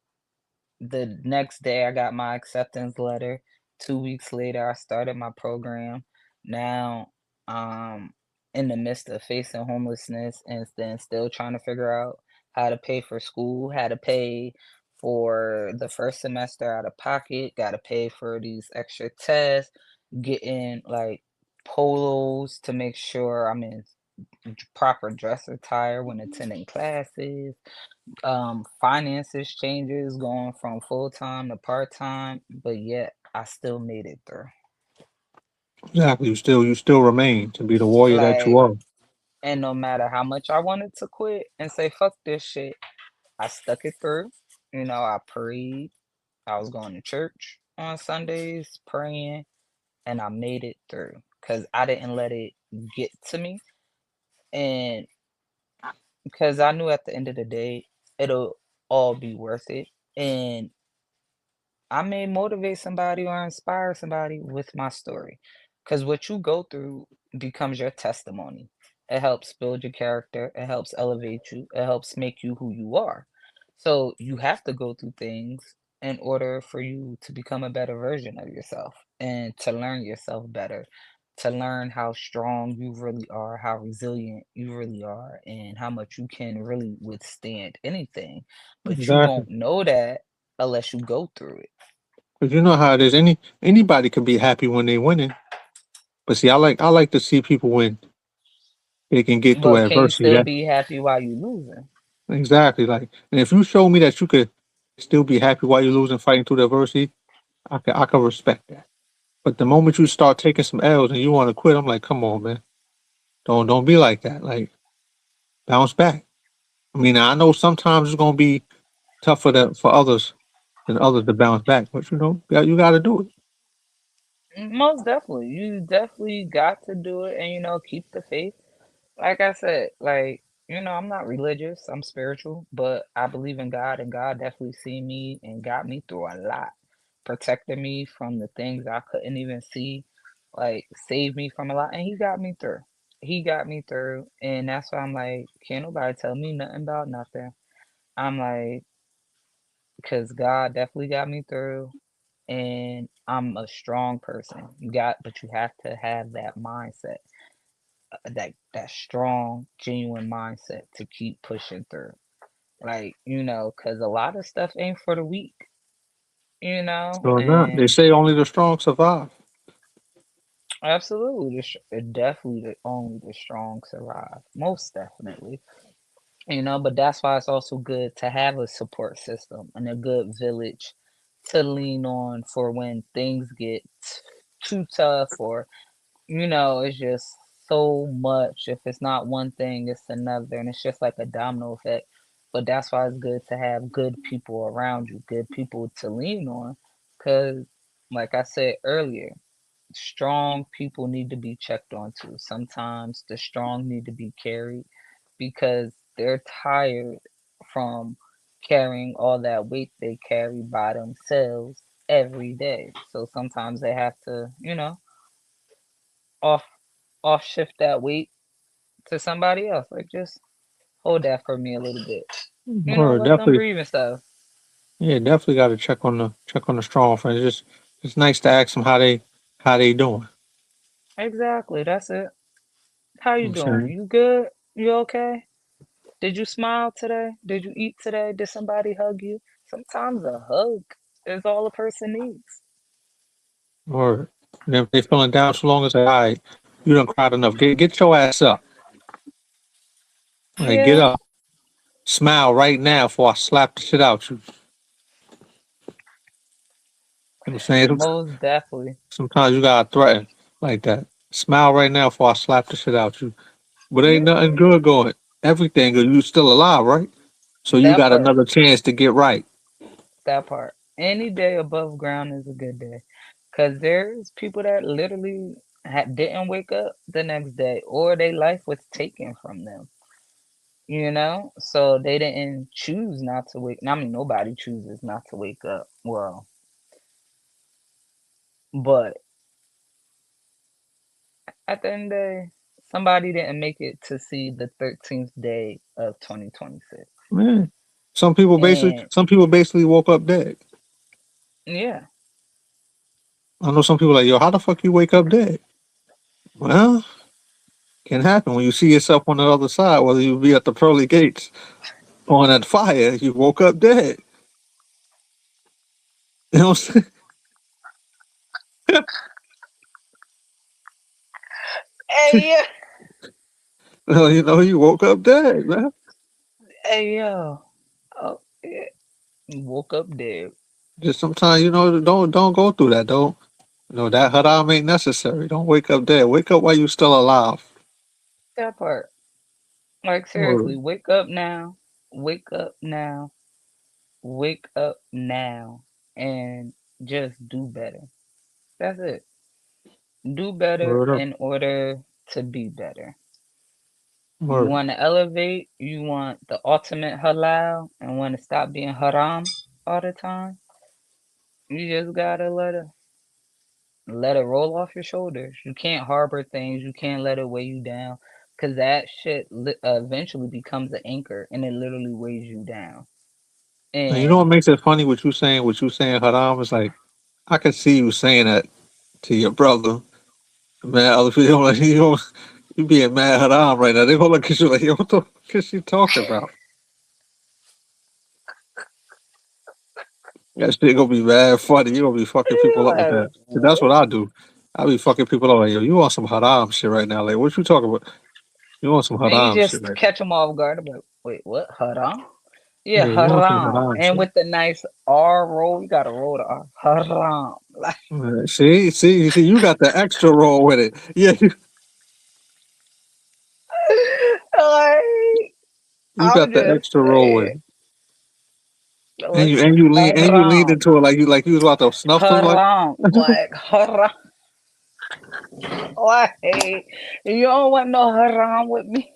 The next day, I got my acceptance letter. 2 weeks later, I started my program. Now, um, in the midst of facing homelessness and then still trying to figure out how to pay for school, how to pay for the first semester out of pocket, gotta pay for these extra tests, getting, like, polos to make sure I'm in proper dress attire when attending classes, finances changes going from full-time to part-time, but yet I still made it through. Exactly. You still remain to be the warrior that you Like, are. and no matter how much I wanted to quit and say fuck this shit, I stuck it through. I prayed. I was going to church on Sundays, praying, and I made it through because I didn't let it get to me. And because I knew at the end of the day, it'll all be worth it. And I may motivate somebody or inspire somebody with my story. Because what you go through becomes your testimony. It helps build your character, it helps elevate you, it helps make you who you are. So you have to go through things in order for you to become a better version of yourself and to learn yourself better, to learn how strong you really are, how resilient you really are, and how much you can really withstand anything. But you Exactly. won't know that unless you go through it. Because you know how it is. Anybody can be happy when they winning. But see, I like to see people when they can get through But can you adversity. still That be happy while you losing? exactly like. And if you show me that you could still be happy while you're losing, fighting through the adversity, I can respect that. But the moment you start taking some L's and you want to quit, I'm like, come on, man, don't be like that. Like bounce back. I mean, I know sometimes it's gonna be tougher for others than others to bounce back, but you got to do it. Most definitely. You definitely got to do it and keep the faith. Like I said, I'm not religious, I'm spiritual, but I believe in God, and God definitely seen me and got me through a lot. Protected me from the things I couldn't even see, like saved me from a lot, and he got me through. He got me through, and that's why I'm like, can't nobody tell me nothing about nothing. I'm like, because God definitely got me through, and I'm a strong person. But you have to have that mindset, that strong, genuine mindset to keep pushing through. Because a lot of stuff ain't for the weak, So not. They and say only the strong survive. absolutely, definitely only the strong survive, most definitely. But that's why it's also good to have a support system and a good village to lean on for when things get too tough, or it's just so much. If it's not one thing, it's another, and it's just like a domino effect. But that's why it's good to have good people around you, good people to lean on, because, like I said earlier, strong people need to be checked on too. Sometimes the strong need to be carried because they're tired from carrying all that weight they carry by themselves every day. So sometimes they have to, off off shift that weight to somebody else. Like, just hold that for me a little bit. Or Let them definitely, breathe and stuff. yeah, definitely got to check on the strong friends. Just it's nice to ask them how they doing. Exactly, that's it. How you You know what I'm doing? saying? You good? You okay? Did you smile today? Did you eat today? Did somebody hug you? Sometimes a hug is all a person needs. Or and if they feeling down too long, it's like, all right, you done cried enough. Get your ass up. Like get Yeah, up. Smile right now before I slap the shit out you. You know what I'm saying? most definitely. Sometimes you gotta threaten like that. Smile right now before I slap the shit out you. But ain't Yeah, nothing good going. Everything good. You still alive, right? So you that got part. another chance to get right. That part. Any day above ground is a good day. Because there's people that literally didn't wake up the next day, or their life was taken from them. So they didn't choose not to wake. I mean, nobody chooses not to wake up. Well, but at the end of the day, somebody didn't make it to see the 13th day of 2026. Man. And Some people basically woke up dead. yeah, I know some people like, yo, how the fuck you wake up dead? Well, can happen when you see yourself on the other side, whether you be at the pearly gates or in that fire, you woke up dead. You know what I'm saying? hey yeah, You know, you woke up dead, man. hey yo, oh yeah, woke up dead. Just sometimes, don't go through that. Don't that haram ain't necessary. Don't wake up dead. Wake up while you still alive. That part. Like, seriously, Word, wake up now. Wake up now. Wake up now. And just do better. That's it. Do better word up, in order to be better. You word, want to elevate, you want the ultimate halal, and want to stop being haram all the time. You just gotta let it roll off your shoulders. You can't harbor things. You can't let it weigh you down, because that shit eventually becomes an anchor, and it literally weighs you down. and you know what And makes it funny? What you saying haram is like I can see you saying that to your brother. Man, other people like you being mad haram right now. They gonna look at you like, yo, what the fuck is she talking about? That shit gonna be mad funny. You gonna be fucking people you're up with like, that. 'Cause that's what? what I do. I be fucking people up like, yo, you want some haram shit right now? Like, what you talking about? You want some And you haram shit just right catch them off guard. I'm like, wait, what? Haram? now? Yeah, Yeah, you want some haram. haram And shit. with the nice R roll, you gotta roll the R. Haram. Like, See, you got the extra roll with it. Yeah, like, you got I'm the just extra roll with saying. it. Listen, And you lean haram. into it like you was about to snuff them like Haram. Like, haram. Like, you don't want no haram with me.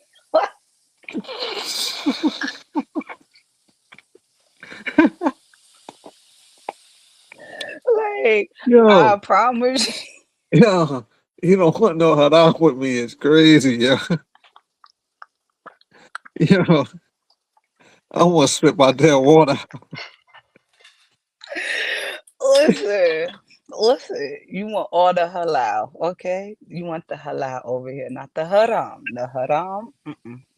Like, I Yo, promise yo, you don't want no haram with me. It's crazy, yo. Yo, I almost spit my damn water. listen, listen, you want all the halal, okay? You want the halal over here, not the haram. The haram,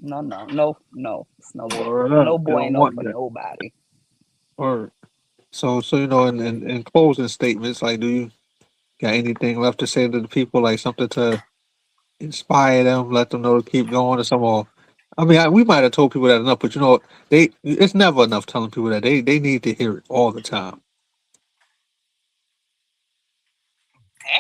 no, no, no, no. It's Word up. no You don't bueno want for that. nobody. Word. So in closing statements, like, do you got anything left to say to the people? Like something to inspire them, let them know to keep going, or some more. I mean, we might have told people that enough, but it's never enough telling people that they need to hear it all the time.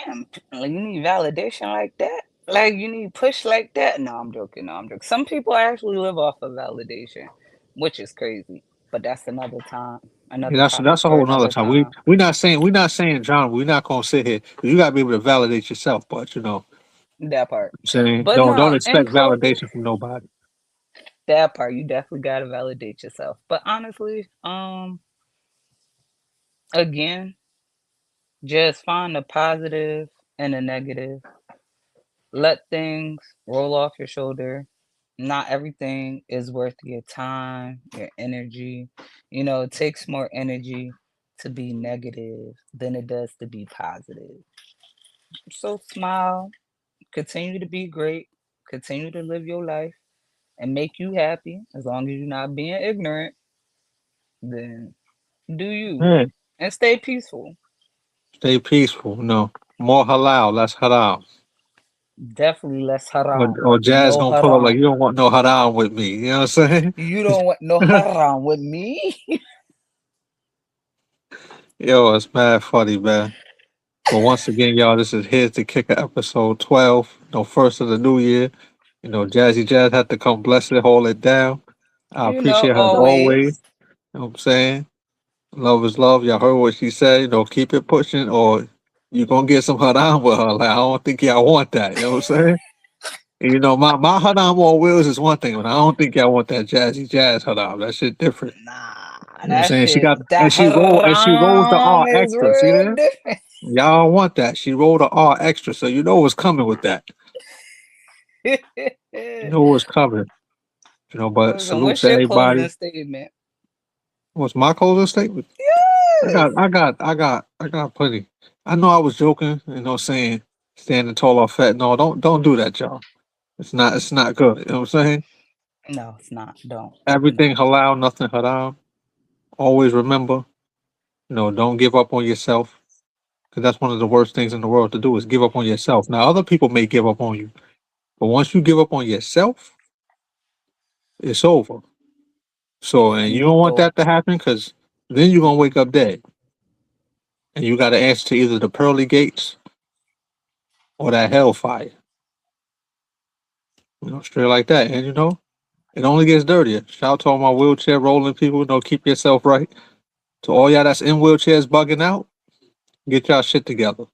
Damn, like, you need validation like that? Like, you need push like that? No, I'm joking. No, I'm joking. Some people actually live off of validation, which is crazy. But that's another time, Yeah, another that's topic a for whole nother another time. time. We're not saying John. We're not gonna sit here. You gotta be able to validate yourself, but That part. I'm saying But don't no, in expect closing, validation from nobody. that part, you definitely gotta validate yourself. But honestly, again, just find the positive and the negative. Let things roll off your shoulder. Not everything is worth your time, your energy. It takes more energy to be negative than it does to be positive. So smile, continue to be great, continue to live your life and make you happy. As long as you're not being ignorant, then do you Yeah. and stay peaceful. Stay peaceful. More halal, less haram. Definitely less haram. Or Jazz No gonna pull up like haram. you don't want no haram with me. You know what I'm saying? You don't want no haram with me. Yo, it's mad funny, man. But once again, y'all, this is Here's the Kicker episode 12. First of the new year. Jazzy Jazz had to come bless it, hold it down. I appreciate her as always. Always. You know what I'm saying? Love is love. Y'all heard what she said. Keep it pushing or you going to get some haram with her. Like, I don't think y'all want that. You know what I'm saying? And, my haram on wheels is one thing, but I don't think y'all want that Jazzy Jazz haram. That shit different. Nah, You know what I'm that saying? She shit, got, that and she rolls the haram R is extra. See real there? different. Y'all want that. She rolled the R extra, so you know what's coming with that. You know what's coming. But Listen, salute what's to your everybody. closing statement? What's my closing statement? Yes. I got plenty. I know I was joking, saying standing tall or fat. No, don't do that, y'all. It's not good. You know what I'm saying? No, it's not. Don't. Everything No. halal, nothing haram. Always remember, don't give up on yourself. Because that's one of the worst things in the world to do is give up on yourself. Now, other people may give up on you, but once you give up on yourself, it's over. So, and you don't want Finito. that to happen because then you're gonna wake up dead, and you got to answer to either the pearly gates or that hellfire. Straight like that. And it only gets dirtier. Shout out to all my wheelchair rolling people. Keep yourself right. To all y'all that's in wheelchairs bugging out, get y'all shit together.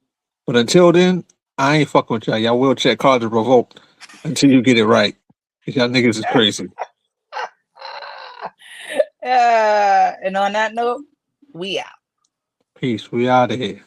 But until then, I ain't fucking with y'all. Y'all wheelchair cards are revoked until you get it right. 'Cause y'all niggas is crazy. And on that note, we out. Peace. We out of here.